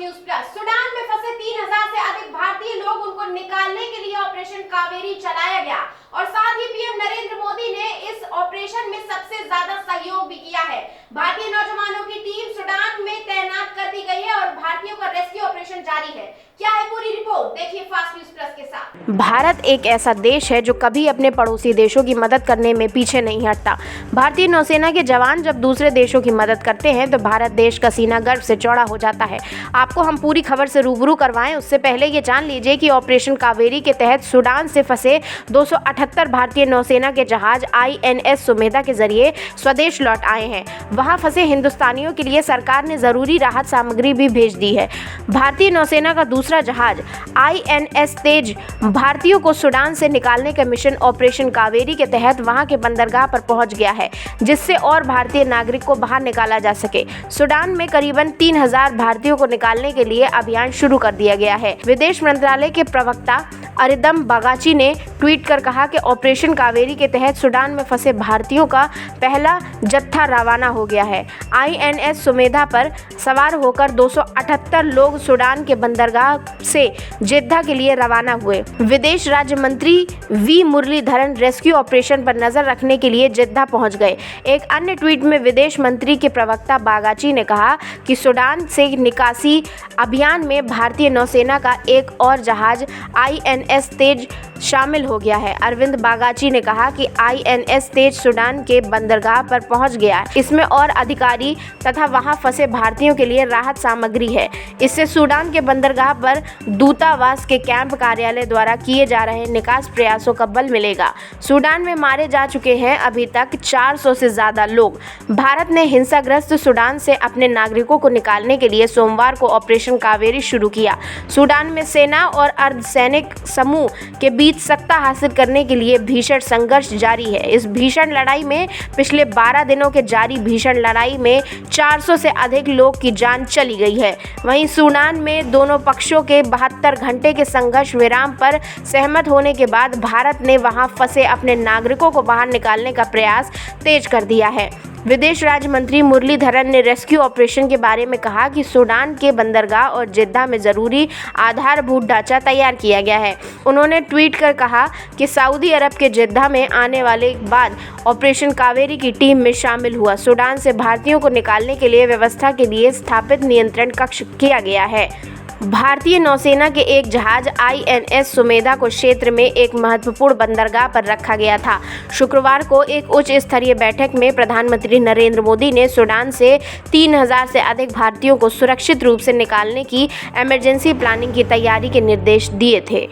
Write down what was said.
News plus. Sudan में फंसे 3000 से अधिक भारतीय लोग, उनको निकालने के लिए ऑपरेशन कावेरी चलाया गया और साथ ही पीएम नरेंद्र मोदी ने इस ऑपरेशन में सबसे ज्यादा सहयोग भी किया है। भारतीय नौजवानों की टीम सूडान में तैनात कर दी गई है और भारतीयों का रेस्क्यू ऑपरेशन जारी है। क्या है पूरी रिपोर्ट, देखिए फास्ट न्यूज प्लस के साथ। भारत एक ऐसा देश है जो कभी अपने पड़ोसी देशों की मदद करने में पीछे नहीं हटता। भारतीय नौसेना के जवान जब दूसरे देशों की मदद करते हैं तो भारत देश का सीना गर्व से चौड़ा हो जाता है। आपको हम पूरी खबर से रूबरू करवाएं उससे पहले ये जान लीजिए कि ऑपरेशन कावेरी के तहत सूडान से फंसे 278 भारतीय नौसेना के जहाज INS सुमेधा के जरिए स्वदेश लौट आए हैं। वहां फंसे हिंदुस्तानियों के लिए सरकार ने जरूरी राहत सामग्री भी भेज दी है। भारतीय नौसेना का दूसरा जहाज INS तेज भारतीयों को सूडान से निकालने के मिशन ऑपरेशन कावेरी के तहत वहां के बंदरगाह पर पहुंच गया है, जिससे और भारतीय नागरिक को बाहर निकाला जा सके। सूडान में करीबन 3000 भारतीयों को निकालने के लिए अभियान शुरू कर दिया गया है। विदेश मंत्रालय के प्रवक्ता अरिदम बागाची ने ट्वीट कर कहा कि ऑपरेशन कावेरी के तहत सूडान में फंसे भारतीयों का पहला जत्था रवाना हो गया है। INS सुमेधा पर सवार होकर 278 लोग सूडान के बंदरगाह से जेद्दा के लिए रवाना हुए। विदेश राज्य मंत्री V मुरलीधरन रेस्क्यू ऑपरेशन पर नजर रखने के लिए जेद्दा पहुंच गए। एक अन्य ट्वीट में विदेश मंत्री के प्रवक्ता बागाची ने कहा कि सूडान से निकासी अभियान में भारतीय नौसेना का एक और जहाज INS तेज शामिल हो गया है। अरविंद बागाची ने कहा कि INS तेज सूडान के बंदरगाह पर पहुंच गया है। इसमें और अधिकारी तथा वहां फंसे भारतीयों के लिए राहत सामग्री है। इससे सूडान के बंदरगाह पर दूतावास के कैंप कार्यालय द्वारा किए जा रहे निकास प्रयासों का बल मिलेगा। सूडान में मारे जा चुके हैं अभी तक 400 से ज्यादा लोग। भारत ने हिंसाग्रस्त सूडान से अपने नागरिकों को निकालने के लिए सोमवार को ऑपरेशन कावेरी शुरू किया। सूडान में सेना और अर्धसैनिक समूह के बीच सत्ता हासिल करने के लिए भीषण संघर्ष जारी है। इस भीषण लड़ाई में पिछले 12 दिनों के जारी भीषण लड़ाई में 400 से अधिक लोग की जान चली गई है। वहीं सूडान में दोनों पक्षों के 72 घंटे के संघर्ष विराम पर सहमत होने के बाद भारत ने वहां फंसे अपने नागरिकों को बाहर निकालने का प्रयास तेज कर दिया है। विदेश राज्य मंत्री मुरलीधरन ने रेस्क्यू ऑपरेशन के बारे में कहा कि सूडान के बंदरगाह और जेद्दा में जरूरी आधारभूत ढांचा तैयार किया गया है। उन्होंने ट्वीट कर कहा कि सऊदी अरब के जेद्दा में आने वाले बाद ऑपरेशन कावेरी की टीम में शामिल हुआ। सूडान से भारतीयों को निकालने के लिए व्यवस्था के लिए स्थापित नियंत्रण कक्ष किया गया है। भारतीय नौसेना के एक जहाज INS सुमेधा को क्षेत्र में एक महत्वपूर्ण बंदरगाह पर रखा गया था। शुक्रवार को एक उच्च स्तरीय बैठक में प्रधानमंत्री नरेंद्र मोदी ने सूडान से 3000 से अधिक भारतीयों को सुरक्षित रूप से निकालने की इमरजेंसी प्लानिंग की तैयारी के निर्देश दिए थे।